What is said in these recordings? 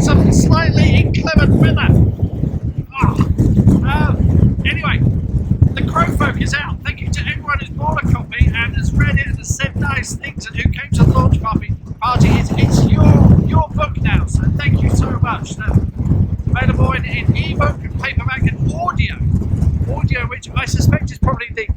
some slightly inclement weather. Anyway, the Crow Folk is out. Thank you to everyone who's bought a copy and has read it and has said nice things and who came to the launch party. It's your book now, so thank you so much. Available in ebook, paperback and audio, which I suspect is probably the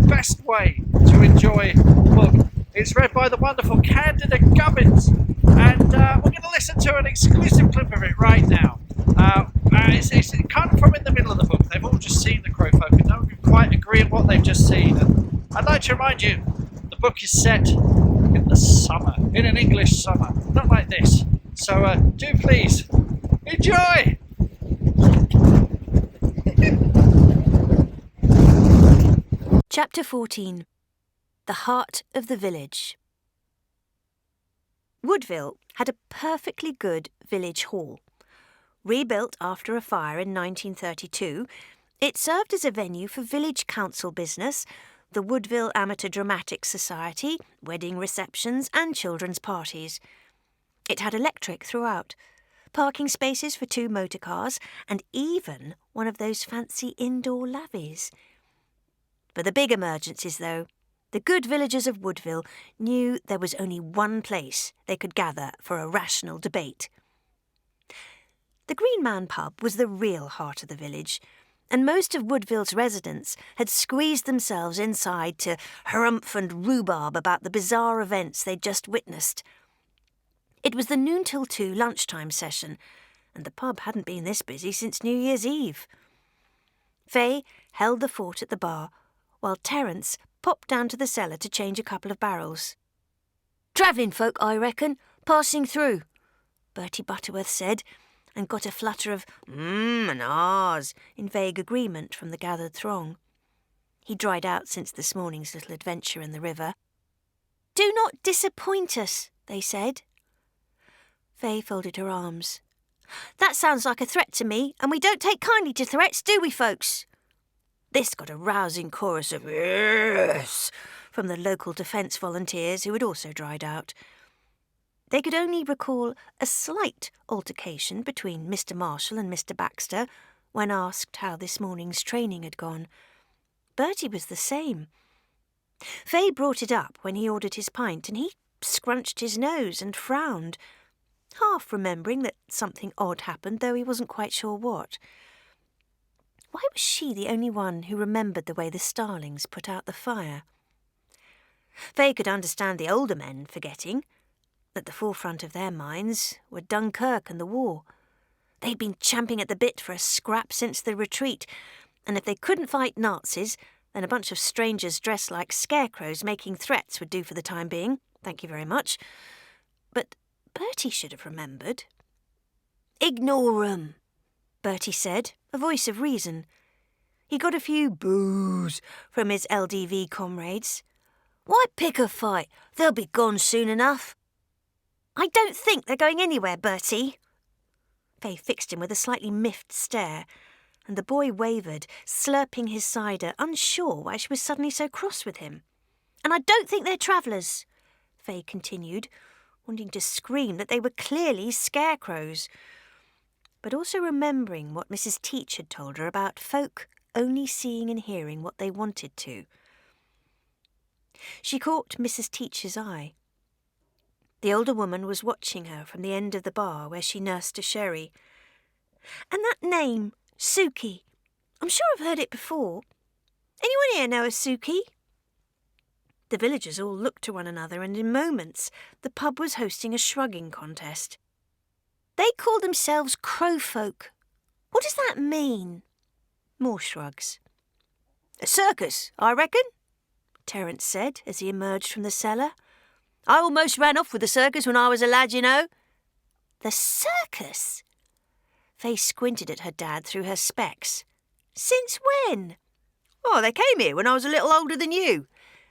best way to enjoy the book. It's read by the wonderful Candida Gubbins, and we're going to listen to an exclusive clip of it right now. It's kind of from in the middle of the book. They've all just seen the Crow Folk and don't quite agree on what they've just seen. And I'd like to remind you, the book is set in the summer, in an English summer, not like this. So do please enjoy! Chapter 14. The Heart of the Village. Woodville had a perfectly good village hall. Rebuilt after a fire in 1932, it served as a venue for village council business, the Woodville Amateur Dramatic Society, wedding receptions and children's parties. It had electric throughout, parking spaces for 2 motor cars and even one of those fancy indoor lavies. For the big emergencies, though, the good villagers of Woodville knew there was only one place they could gather for a rational debate. The Green Man pub was the real heart of the village, and most of Woodville's residents had squeezed themselves inside to harumph and rhubarb about the bizarre events they'd just witnessed. It was the noon till 2 lunchtime session, and the pub hadn't been this busy since New Year's Eve. Faye held the fort at the bar, while Terence popped down to the cellar to change a couple of barrels. "Travelling folk, I reckon, passing through," Bertie Butterworth said, and got a flutter of and ahs in vague agreement from the gathered throng. He dried out since this morning's little adventure in the river. "Do not disappoint us," they said. Faye folded her arms. "That sounds like a threat to me, and we don't take kindly to threats, do we, folks?" This got a rousing chorus of "yes" from the local defence volunteers who had also dried out. They could only recall a slight altercation between Mr. Marshall and Mr. Baxter when asked how this morning's training had gone. Bertie was the same. Faye brought it up when he ordered his pint, and he scrunched his nose and frowned, half remembering that something odd happened, though he wasn't quite sure what. Why was she the only one who remembered the way the Starlings put out the fire? Faye could understand the older men forgetting. At the forefront of their minds were Dunkirk and the war. They'd been champing at the bit for a scrap since the retreat, and if they couldn't fight Nazis, then a bunch of strangers dressed like scarecrows making threats would do for the time being. Thank you very much. But Bertie should have remembered. "Ignore 'em," Bertie said, a voice of reason. He got a few boos from his LDV comrades. "Why pick a fight? They'll be gone soon enough." "I don't think they're going anywhere, Bertie." Faye fixed him with a slightly miffed stare, and the boy wavered, slurping his cider, unsure why she was suddenly so cross with him. "And I don't think they're travellers," Faye continued, wanting to scream that they were clearly scarecrows, but also remembering what Mrs. Teach had told her about folk only seeing and hearing what they wanted to. She caught Mrs. Teach's eye. The older woman was watching her from the end of the bar where she nursed a sherry. "And that name, Suki, I'm sure I've heard it before. Anyone here know a Suki?" The villagers all looked to one another, and in moments the pub was hosting a shrugging contest. "They call themselves Crow Folk. What does that mean?" More shrugs. "A circus, I reckon," Terence said as he emerged from the cellar. "I almost ran off with the circus when I was a lad, you know." "The circus?" Faye squinted at her dad through her specs. "Since when?" "Oh, they came here when I was a little older than you.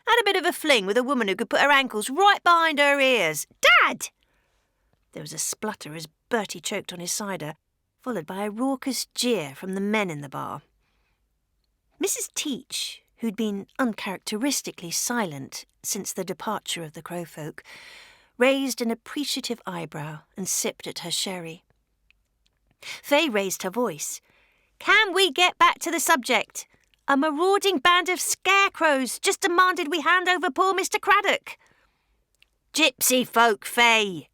Had a bit of a fling with a woman who could put her ankles right behind her ears. Dad!" There was a splutter as Bertie choked on his cider, followed by a raucous jeer from the men in the bar. Mrs. Teach, who'd been uncharacteristically silent since the departure of the Crow Folk, raised an appreciative eyebrow and sipped at her sherry. Fay raised her voice. "Can we get back to the subject? A marauding band of scarecrows just demanded we hand over poor Mr. Craddock." "Gypsy folk, Fay,"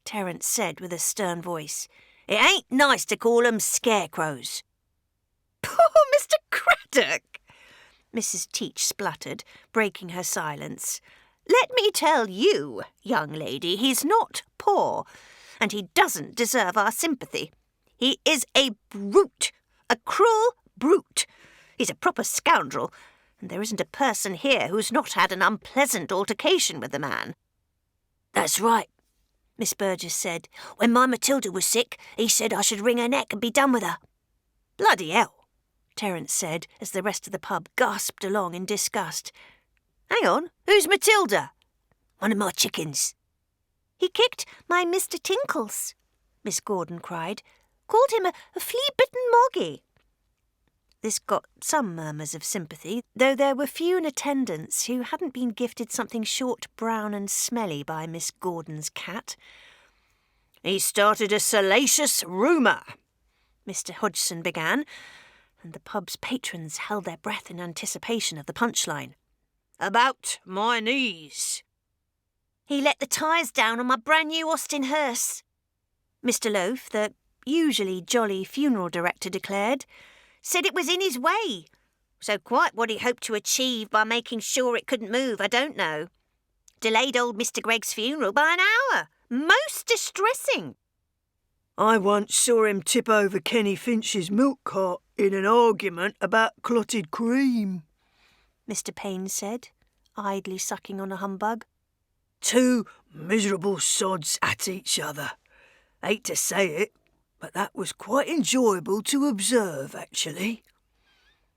Terence said with a stern voice. "It ain't nice to call 'em scarecrows." "Poor Mr. Craddock!" Mrs. Teach spluttered, breaking her silence. "Let me tell you, young lady, he's not poor, and he doesn't deserve our sympathy. He is a brute, a cruel brute. He's a proper scoundrel, and there isn't a person here who's not had an unpleasant altercation with the man." "That's right," Miss Burgess said. "When my Matilda was sick, he said I should wring her neck and be done with her." "Bloody hell," Terence said as the rest of the pub gasped along in disgust. "Hang on, who's Matilda?" "One of my chickens." "He kicked my Mr. Tinkles," Miss Gordon cried. "Called him a flea-bitten moggy." This got some murmurs of sympathy, though there were few in attendance who hadn't been gifted something short, brown and smelly by Miss Gordon's cat. "He started a salacious rumour," Mr. Hodgson began, and the pub's patrons held their breath in anticipation of the punchline. "About my knees." "He let the tyres down on my brand-new Austin hearse," Mr. Loaf, the usually jolly funeral director, declared. "Said it was in his way. So quite what he hoped to achieve by making sure it couldn't move, I don't know. Delayed old Mr. Gregg's funeral by an hour. Most distressing." "I once saw him tip over Kenny Finch's milk cart in an argument about clotted cream," Mr. Payne said, idly sucking on a humbug. "Two miserable sods at each other. Hate to say it, but that was quite enjoyable to observe, actually."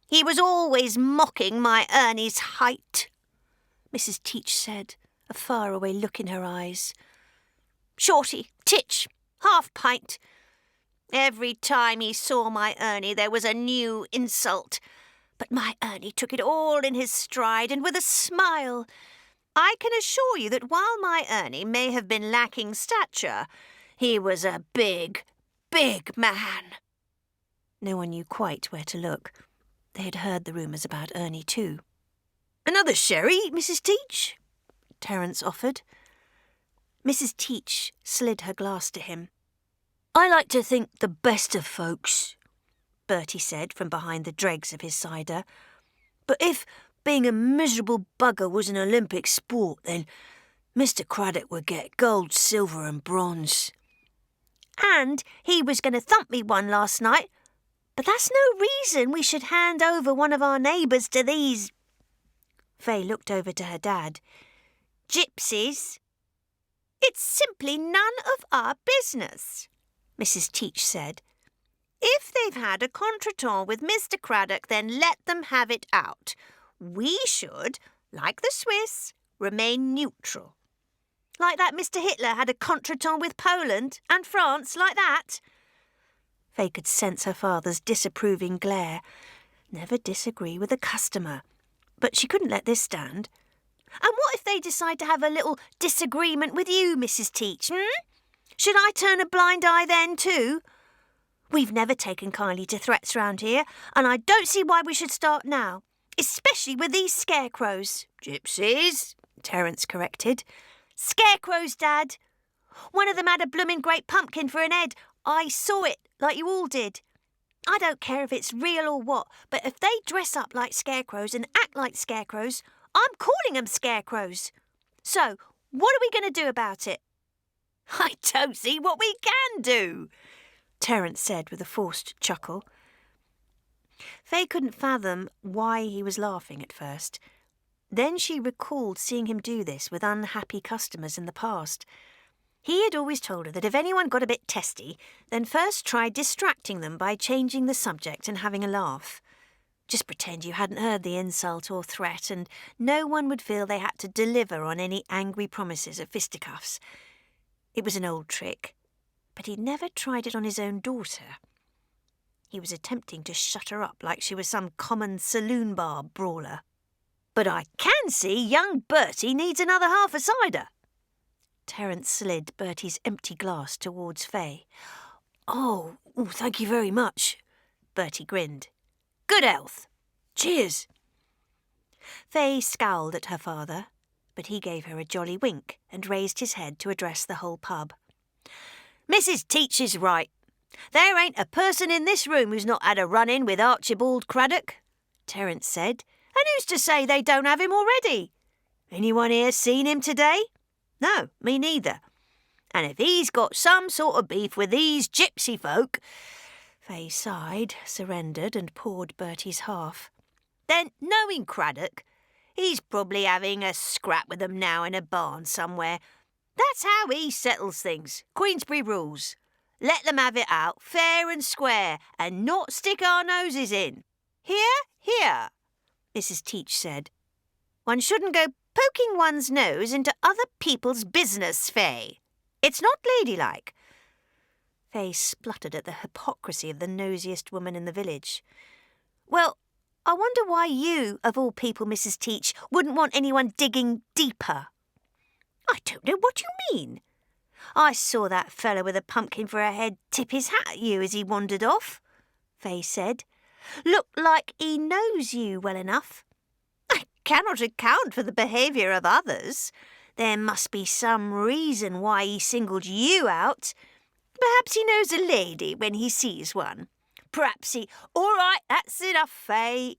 "He was always mocking my Ernie's height," Mrs. Teach said, a faraway look in her eyes. "Shorty, titch, half pint. Every time he saw my Ernie there was a new insult. But my Ernie took it all in his stride and with a smile. I can assure you that while my Ernie may have been lacking stature, he was a big man." No one knew quite where to look. They had heard the rumours about Ernie too. "Another sherry, Mrs. Teach?" Terence offered. Mrs. Teach slid her glass to him. "I like to think the best of folks," Bertie said from behind the dregs of his cider. "But if being a miserable bugger was an Olympic sport, then Mr. Craddock would get gold, silver and bronze." "And he was going to thump me one last night. But that's no reason we should hand over one of our neighbours to these—" Fay looked over to her dad. "Gypsies." "It's simply none of our business," Mrs. Teach said. "If they've had a contretemps with Mr. Craddock, then let them have it out. We should, like the Swiss, remain neutral. Like that Mr. Hitler had a contretemps with Poland and France, like that." Fay could sense her father's disapproving glare. Never disagree with a customer. But she couldn't let this stand. "And what if they decide to have a little disagreement with you, Mrs. Teach, Should I turn a blind eye then too? We've never taken kindly to threats round here, and I don't see why we should start now, especially with these scarecrows." "Gypsies," Terence corrected. "Scarecrows, Dad. One of them had a bloomin' great pumpkin for an head. I saw it, like you all did. I don't care if it's real or what, but if they dress up like scarecrows and act like scarecrows, I'm calling them scarecrows. So, what are we going to do about it?" "I don't see what we can do," Terence said with a forced chuckle. Fay couldn't fathom why he was laughing at first. Then she recalled seeing him do this with unhappy customers in the past. He had always told her that if anyone got a bit testy, then first try distracting them by changing the subject and having a laugh. Just pretend you hadn't heard the insult or threat, and no one would feel they had to deliver on any angry promises of fisticuffs. It was an old trick, but he'd never tried it on his own daughter. He was attempting to shut her up like she was some common saloon bar brawler. "But I can see young Bertie needs another half a cider." Terence slid Bertie's empty glass towards Fay. "Oh, "Oh, thank you very much." Bertie grinned. "Good health. Cheers." Fay scowled at her father, but he gave her a jolly wink and raised his head to address the whole pub. "Mrs. Teach is right. There ain't a person in this room who's not had a run-in with Archibald Craddock," Terence said. "And who's to say they don't have him already? Anyone here seen him today? No, me neither. And if he's got some sort of beef with these gypsy folk—" Fay sighed, surrendered and poured Bertie's half. "Then, knowing Craddock, he's probably having a scrap with them now in a barn somewhere. That's how he settles things. Queensberry rules. Let them have it out, fair and square, and not stick our noses in. Hear, hear," Mrs. Teach said. "One shouldn't go poking one's nose into other people's business, Fay. It's not ladylike." Fay spluttered at the hypocrisy of the nosiest woman in the village. "Well, I wonder why you, of all people, Mrs. Teach, wouldn't want anyone digging deeper." "I don't know what you mean. I saw that fellow with a pumpkin for a head tip his hat at you as he wandered off," Fay said. "Looked like he knows you well enough. I cannot account for the behaviour of others. There must be some reason why he singled you out. Perhaps he knows a lady when he sees one. Perhaps he—" "All right, that's enough, Fay."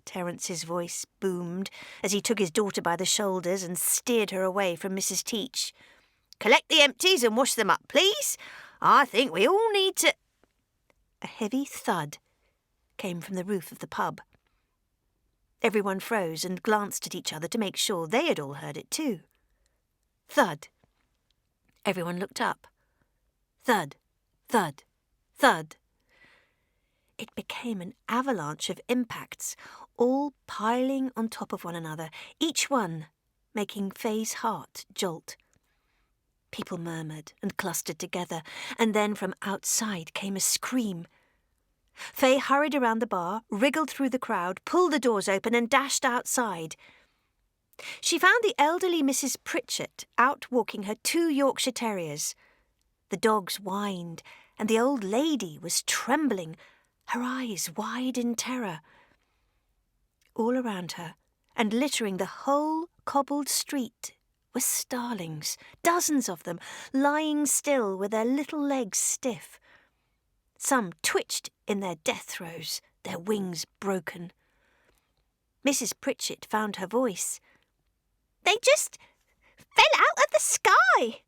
Terence's voice boomed as he took his daughter by the shoulders and steered her away from Mrs. Teach. "Collect the empties and wash them up, please. I think we all need to—" A heavy thud came from the roof of the pub. Everyone froze and glanced at each other to make sure they had all heard it too. Thud. Everyone looked up. Thud, thud, thud. It became an avalanche of impacts, all piling on top of one another, each one making Fay's heart jolt. People murmured and clustered together, and then from outside came a scream. Fay hurried around the bar, wriggled through the crowd, pulled the doors open and dashed outside. She found the elderly Mrs. Pritchett out walking her 2 Yorkshire Terriers. The dogs whined, and the old lady was trembling, her eyes wide in terror. All around her, and littering the whole cobbled street, were starlings, dozens of them, lying still with their little legs stiff. Some twitched in their death throes, their wings broken. Mrs. Pritchett found her voice. "They just fell out of the sky,"